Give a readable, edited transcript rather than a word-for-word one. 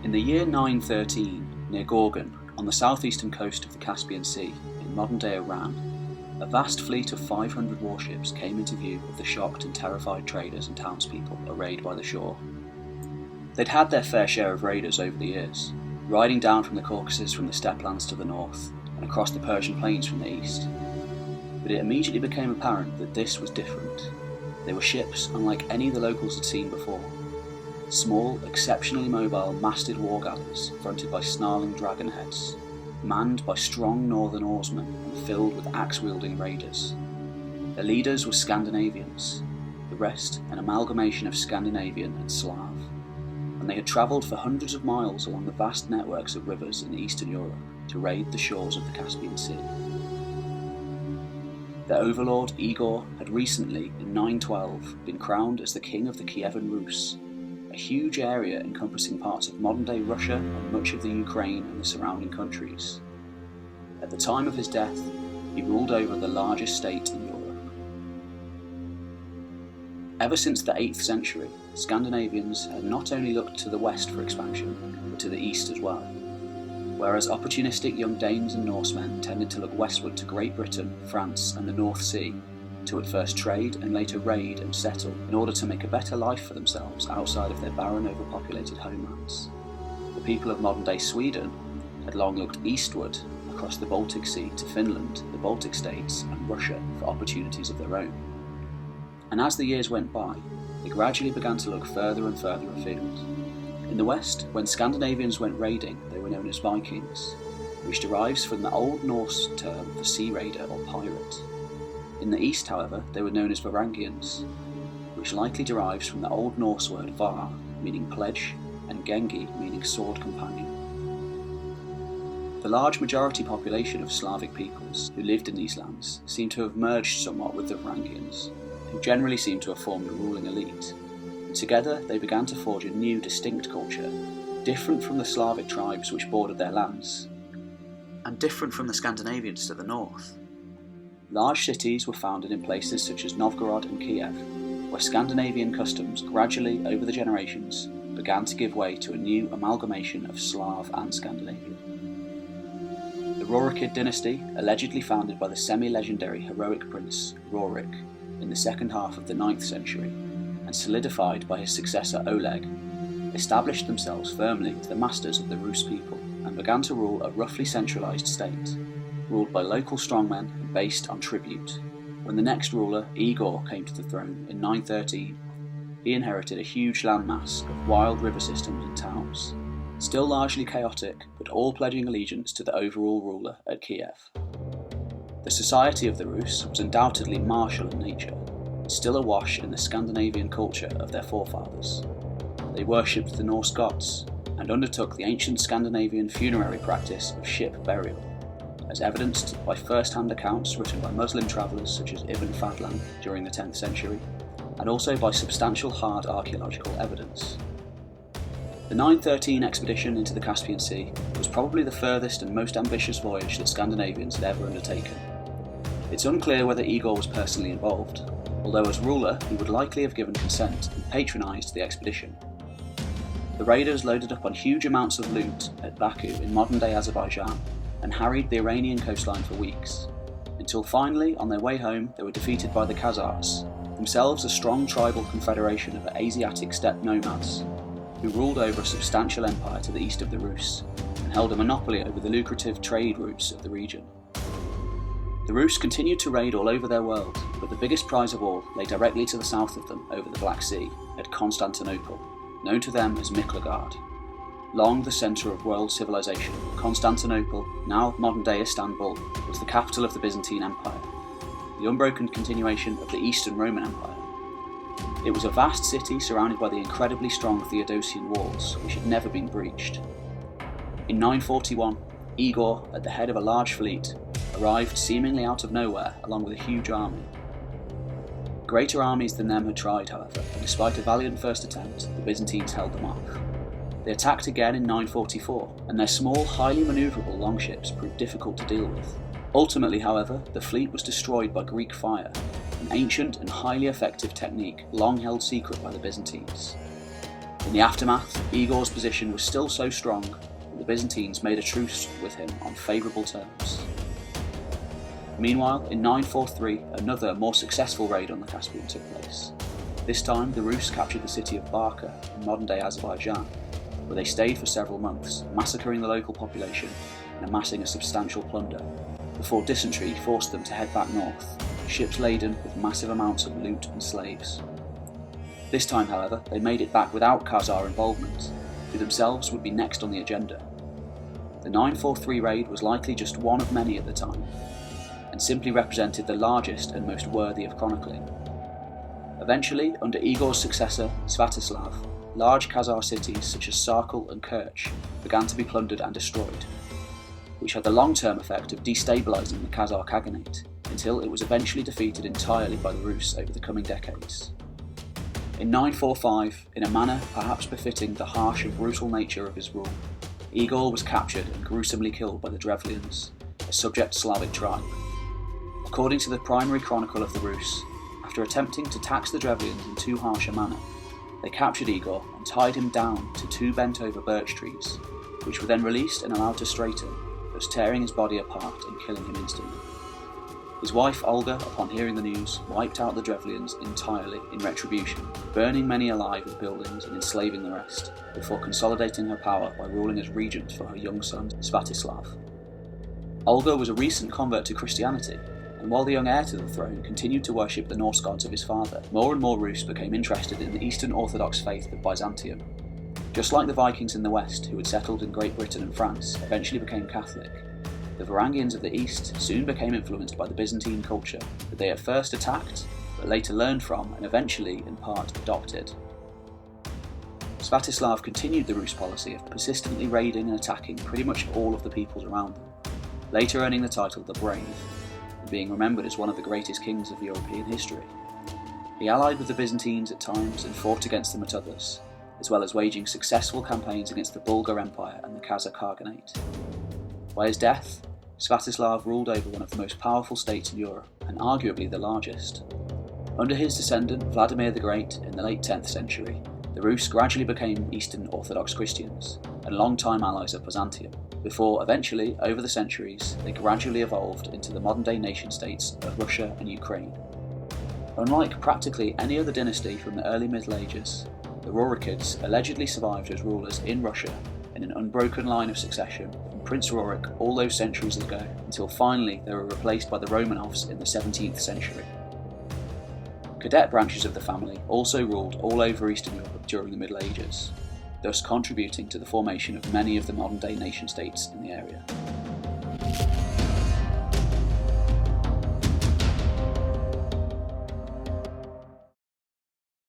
In the year 913, near Gorgan, on the southeastern coast of the Caspian Sea, in modern-day Iran, a vast fleet of 500 warships came into view of the shocked and terrified traders and townspeople arrayed by the shore. They'd had their fair share of raiders over the years, riding down from the Caucasus from the steppelands to the north, and across the Persian plains from the east. But it immediately became apparent that this was different. They were ships unlike any the locals had seen before. Small, exceptionally mobile, masted war galleys fronted by snarling dragon heads, manned by strong northern oarsmen and filled with axe-wielding raiders. Their leaders were Scandinavians, the rest an amalgamation of Scandinavian and Slav, and they had travelled for hundreds of miles along the vast networks of rivers in Eastern Europe to raid the shores of the Caspian Sea. Their overlord, Igor, had recently, in 912, been crowned as the king of the Kievan Rus, a huge area encompassing parts of modern-day Russia and much of the Ukraine and the surrounding countries. At the time of his death, he ruled over the largest state in Europe. Ever since the 8th century, Scandinavians had not only looked to the west for expansion, but to the east as well. Whereas opportunistic young Danes and Norsemen tended to look westward to Great Britain, France and the North Sea, to at first trade and later raid and settle in order to make a better life for themselves outside of their barren, overpopulated homelands. The people of modern-day Sweden had long looked eastward across the Baltic Sea to Finland, the Baltic States and Russia for opportunities of their own. And as the years went by, they gradually began to look further and further afield. In the west, when Scandinavians went raiding, they were known as Vikings, which derives from the Old Norse term for sea raider or pirate. In the east, however, they were known as Varangians, which likely derives from the Old Norse word var, meaning pledge, and gengi, meaning sword companion. The large majority population of Slavic peoples who lived in these lands seem to have merged somewhat with the Varangians, who generally seem to have formed a ruling elite. And together they began to forge a new, distinct culture, different from the Slavic tribes which bordered their lands, and different from the Scandinavians to the north. Large cities were founded in places such as Novgorod and Kiev, where Scandinavian customs gradually, over the generations, began to give way to a new amalgamation of Slav and Scandinavian. The Rorikid dynasty, allegedly founded by the semi-legendary heroic prince Rorik in the second half of the 9th century, and solidified by his successor Oleg, established themselves firmly as the masters of the Rus people and began to rule a roughly centralised state, ruled by local strongmen and based on tribute. When the next ruler, Igor, came to the throne in 913, he inherited a huge landmass of wild river systems and towns, still largely chaotic, but all pledging allegiance to the overall ruler at Kiev. The society of the Rus was undoubtedly martial in nature, but still awash in the Scandinavian culture of their forefathers. They worshipped the Norse gods, and undertook the ancient Scandinavian funerary practice of ship burial, as evidenced by first-hand accounts written by Muslim travellers such as Ibn Fadlan during the 10th century, and also by substantial hard archaeological evidence. The 913 expedition into the Caspian Sea was probably the furthest and most ambitious voyage that Scandinavians had ever undertaken. It's unclear whether Igor was personally involved, although as ruler he would likely have given consent and patronised the expedition. The raiders loaded up on huge amounts of loot at Baku in modern-day Azerbaijan and harried the Iranian coastline for weeks, until finally, on their way home, they were defeated by the Khazars, themselves a strong tribal confederation of Asiatic steppe nomads, who ruled over a substantial empire to the east of the Rus, and held a monopoly over the lucrative trade routes of the region. The Rus continued to raid all over their world, but the biggest prize of all lay directly to the south of them over the Black Sea, at Constantinople, known to them as MacLeod. Long the centre of world civilization, Constantinople, now modern-day Istanbul, was the capital of the Byzantine Empire, the unbroken continuation of the Eastern Roman Empire. It was a vast city surrounded by the incredibly strong Theodosian walls, which had never been breached. In 941, Igor, at the head of a large fleet, arrived seemingly out of nowhere along with a huge army. Greater armies than them had tried, however, and despite a valiant first attempt, the Byzantines held them off. They attacked again in 944, and their small, highly manoeuvrable longships proved difficult to deal with. Ultimately, however, the fleet was destroyed by Greek fire, an ancient and highly effective technique long held secret by the Byzantines. In the aftermath, Igor's position was still so strong that the Byzantines made a truce with him on favourable terms. Meanwhile, in 943, another, more successful raid on the Caspian took place. This time, the Rus captured the city of Barka in modern-day Azerbaijan, where they stayed for several months, massacring the local population and amassing a substantial plunder, before dysentery forced them to head back north, ships laden with massive amounts of loot and slaves. This time, however, they made it back without Khazar involvement, who themselves would be next on the agenda. The 943 raid was likely just one of many at the time, and simply represented the largest and most worthy of chronicling. Eventually, under Igor's successor, Svatoslav, large Khazar cities such as Sarkel and Kerch began to be plundered and destroyed, which had the long-term effect of destabilising the Khazar Khaganate, until it was eventually defeated entirely by the Rus over the coming decades. In 945, in a manner perhaps befitting the harsh and brutal nature of his rule, Igor was captured and gruesomely killed by the Drevlians, a subject Slavic tribe. According to the primary chronicle of the Rus, after attempting to tax the Drevlians in too harsh a manner, they captured Igor and tied him down to 2 bent-over birch trees, which were then released and allowed to straighten, thus tearing his body apart and killing him instantly. His wife Olga, upon hearing the news, wiped out the Drevlians entirely in retribution, burning many alive in buildings and enslaving the rest, before consolidating her power by ruling as regent for her young son Svatoslav. Olga was a recent convert to Christianity, and while the young heir to the throne continued to worship the Norse gods of his father, more and more Rus became interested in the Eastern Orthodox faith of Byzantium. Just like the Vikings in the west, who had settled in Great Britain and France, eventually became Catholic, the Varangians of the east soon became influenced by the Byzantine culture that they at first attacked, but later learned from and eventually, in part, adopted. Svatoslav continued the Rus policy of persistently raiding and attacking pretty much all of the peoples around them, later earning the title the Brave, and being remembered as one of the greatest kings of European history. He allied with the Byzantines at times and fought against them at others, as well as waging successful campaigns against the Bulgar Empire and the Khazar Khaganate. By his death, Svatoslav ruled over one of the most powerful states in Europe, and arguably the largest. Under his descendant, Vladimir the Great, in the late 10th century, the Rus gradually became Eastern Orthodox Christians, and long-time allies of Byzantium, before eventually, over the centuries, they gradually evolved into the modern-day nation-states of Russia and Ukraine. Unlike practically any other dynasty from the early Middle Ages, the Rurikids allegedly survived as rulers in Russia in an unbroken line of succession from Prince Rurik all those centuries ago, until finally they were replaced by the Romanovs in the 17th century. Cadet branches of the family also ruled all over Eastern Europe during the Middle Ages, thus contributing to the formation of many of the modern-day nation-states in the area.